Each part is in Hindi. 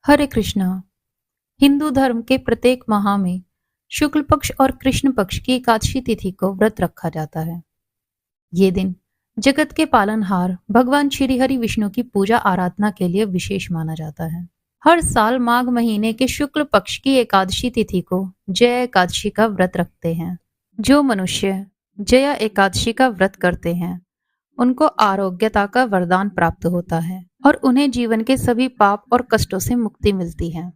हरे कृष्णा। हिंदू धर्म के प्रत्येक माह में शुक्ल पक्ष और कृष्ण पक्ष की एकादशी तिथि को व्रत रखा जाता है। ये दिन जगत के पालनहार भगवान श्री हरि विष्णु की पूजा आराधना के लिए विशेष माना जाता है। हर साल माघ महीने के शुक्ल पक्ष की एकादशी तिथि को जया एकादशी का व्रत रखते हैं। जो मनुष्य जया एकादशी का व्रत करते हैं उनको आरोग्यता का वरदान प्राप्त होता है और उन्हें जीवन के सभी पाप और कष्टों से मुक्ति मिलती है।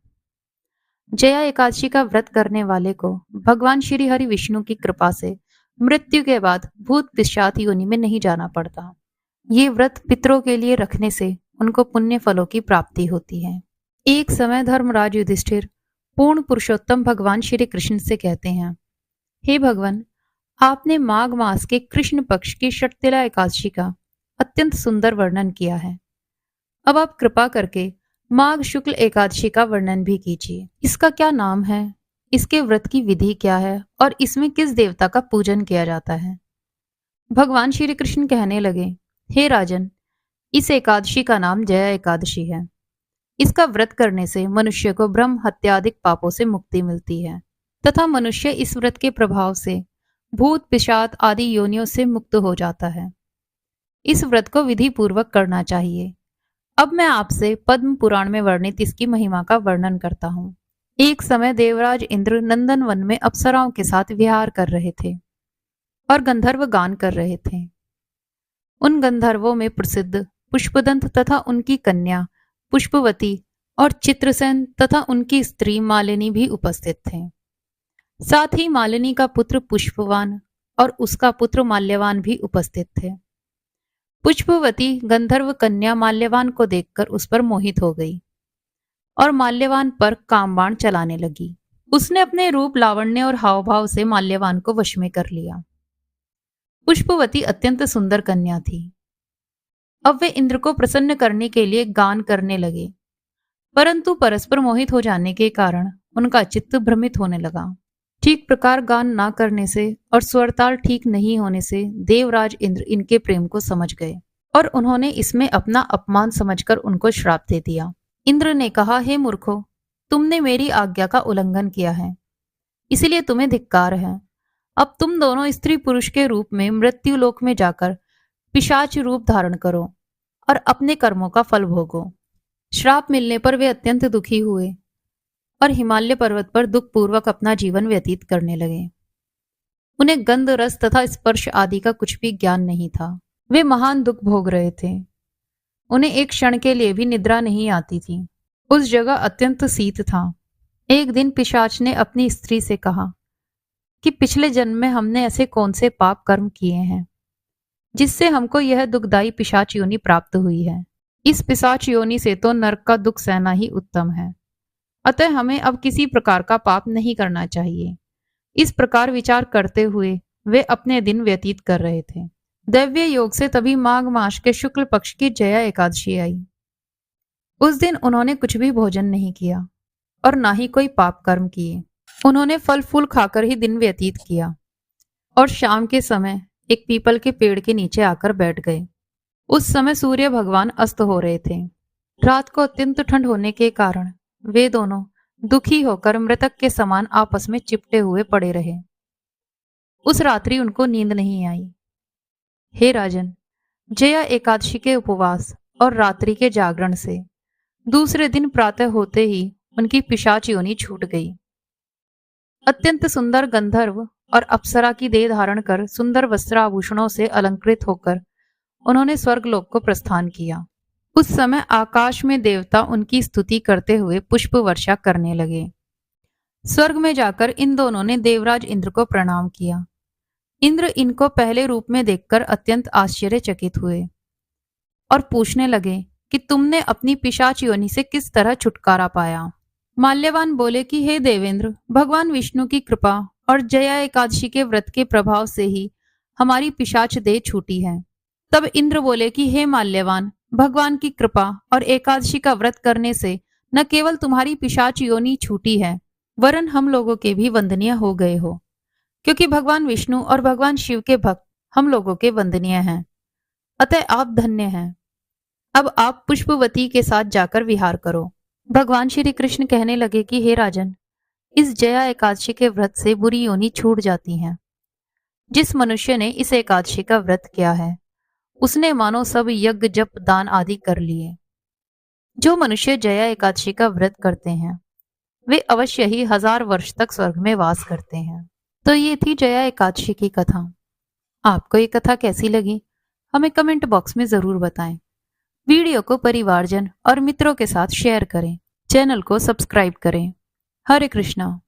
जया एकादशी का व्रत करने वाले को भगवान श्री हरि विष्णु की कृपा से मृत्यु के बाद भूत पिशाच योनि में नहीं जाना पड़ता। ये व्रत पितरों के लिए रखने से उनको पुण्य फलों की प्राप्ति होती है। एक समय धर्मराज युधिष्ठिर पूर्ण पुरुषोत्तम भगवान श्री कृष्ण से कहते हैं, हे भगवान, आपने माघ मास के कृष्ण पक्ष की षटतिला एकादशी का अत्यंत सुंदर वर्णन किया है। अब आप कृपा करके माघ शुक्ल एकादशी का वर्णन भी कीजिए। इसका क्या नाम है, इसके व्रत की विधि क्या है और इसमें किस देवता का पूजन किया जाता है। भगवान श्री कृष्ण कहने लगे, हे राजन, इस एकादशी का नाम जया एकादशी है। इसका व्रत करने से मनुष्य को ब्रह्म हत्यादिक पापों से मुक्ति मिलती है तथा मनुष्य इस व्रत के प्रभाव से भूत पिशाच आदि योनियों से मुक्त हो जाता है। इस व्रत को विधि पूर्वक करना चाहिए। अब मैं आपसे पद्म पुराण में वर्णित इसकी महिमा का वर्णन करता हूँ। एक समय देवराज इंद्र नंदन वन में अप्सराओं के साथ विहार कर रहे थे और गंधर्व गान कर रहे थे। उन गंधर्वों में प्रसिद्ध पुष्पदंत तथा उनकी कन्या पुष्पवती और चित्रसेन तथा उनकी स्त्री मालिनी भी उपस्थित थे। साथ ही मालिनी का पुत्र पुष्पवान और उसका पुत्र माल्यवान भी उपस्थित थे। पुष्पवती गंधर्व कन्या माल्यवान को देखकर उस पर मोहित हो गई और माल्यवान पर कामबाण चलाने लगी। उसने अपने रूप, लावण्य और हाव भाव से माल्यवान को वश में कर लिया। पुष्पवती अत्यंत सुंदर कन्या थी। अब वे इंद्र को प्रसन्न करने के लिए गान करने लगे, परंतु परस्पर मोहित हो जाने के कारण उनका चित्त भ्रमित होने लगा। ठीक प्रकार गान ना करने से और स्वरताल ठीक नहीं होने से देवराज इंद्र इनके प्रेम को समझ गए और उन्होंने इसमें अपना अपमान समझकर उनको श्राप दे दिया। इंद्र ने कहा, हे मूर्खो, तुमने मेरी आज्ञा का उल्लंघन किया है, इसलिए तुम्हें धिक्कार है। अब तुम दोनों स्त्री पुरुष के रूप में मृत्यु लोक में जाकर पिशाच रूप धारण करो और अपने कर्मों का फल भोगो। श्राप मिलने पर वे अत्यंत दुखी हुए और हिमालय पर्वत पर दुख पूर्वक अपना जीवन व्यतीत करने लगे। उन्हें गंध, रस तथा स्पर्श आदि का कुछ भी ज्ञान नहीं था। वे महान दुख भोग रहे थे। उन्हें एक क्षण के लिए भी निद्रा नहीं आती थी। उस जगह अत्यंत शीत था। एक दिन पिशाच ने अपनी स्त्री से कहा कि पिछले जन्म में हमने ऐसे कौन से पाप कर्म किए हैं जिससे हमको यह दुखदायी पिशाच योनि प्राप्त हुई है। इस पिशाच योनि से तो नरक का दुख सहना ही उत्तम है, अतः हमें अब किसी प्रकार का पाप नहीं करना चाहिए। इस प्रकार विचार करते हुए वे अपने दिन व्यतीत कर रहे थे। दैव्य योग से तभी माघ मास के शुक्ल पक्ष की जया एकादशी आई। उस दिन उन्होंने कुछ भी भोजन नहीं किया और ना ही कोई पाप कर्म किए। उन्होंने फल फूल खाकर ही दिन व्यतीत किया और शाम के समय एक पीपल के पेड़ के नीचे आकर बैठ गए। उस समय सूर्य भगवान अस्त हो रहे थे। रात को अत्यंत ठंड होने के कारण वे दोनों दुखी होकर मृतक के समान आपस में चिपटे हुए पड़े रहे। उस रात्रि उनको नींद नहीं आई। हे राजन, जया एकादशी के उपवास और रात्रि के जागरण से दूसरे दिन प्रातः होते ही उनकी पिशाच योनि छूट गई। अत्यंत सुंदर गंधर्व और अप्सरा की देह धारण कर सुंदर वस्त्राभूषणों से अलंकृत होकर उन्होंने स्वर्गलोक को प्रस्थान किया। उस समय आकाश में देवता उनकी स्तुति करते हुए पुष्प वर्षा करने लगे। स्वर्ग में जाकर इन दोनों ने देवराज इंद्र को प्रणाम किया। इंद्र इनको पहले रूप में देखकर अत्यंत आश्चर्यचकित हुए और पूछने लगे कि तुमने अपनी पिशाच योनि से किस तरह छुटकारा पाया। माल्यवान बोले कि हे देवेंद्र, भगवान विष्णु की कृपा और जया एकादशी के व्रत के प्रभाव से ही हमारी पिशाच देह छूटी है। तब इंद्र बोले कि हे माल्यवान, भगवान की कृपा और एकादशी का व्रत करने से न केवल तुम्हारी पिशाच योनि छूटी है, वरन हम लोगों के भी वंदनीय हो गए हो, क्योंकि भगवान विष्णु और भगवान शिव के भक्त हम लोगों के वंदनीय हैं। अतः आप धन्य हैं। अब आप पुष्पवती के साथ जाकर विहार करो। भगवान श्री कृष्ण कहने लगे कि हे राजन, इस जया एकादशी के व्रत से बुरी योनि छूट जाती हैं। जिस मनुष्य ने इस एकादशी का व्रत किया है, उसने मानो सब यज्ञ जप दान आदि कर लिए। जो मनुष्य जया एकादशी का व्रत करते हैं, वे अवश्य ही 1000 वर्ष तक स्वर्ग में वास करते हैं। तो ये थी जया एकादशी की कथा। आपको ये कथा कैसी लगी, हमें कमेंट बॉक्स में जरूर बताएं। वीडियो को परिवारजन और मित्रों के साथ शेयर करें। चैनल को सब्सक्राइब करें। हरे कृष्णा।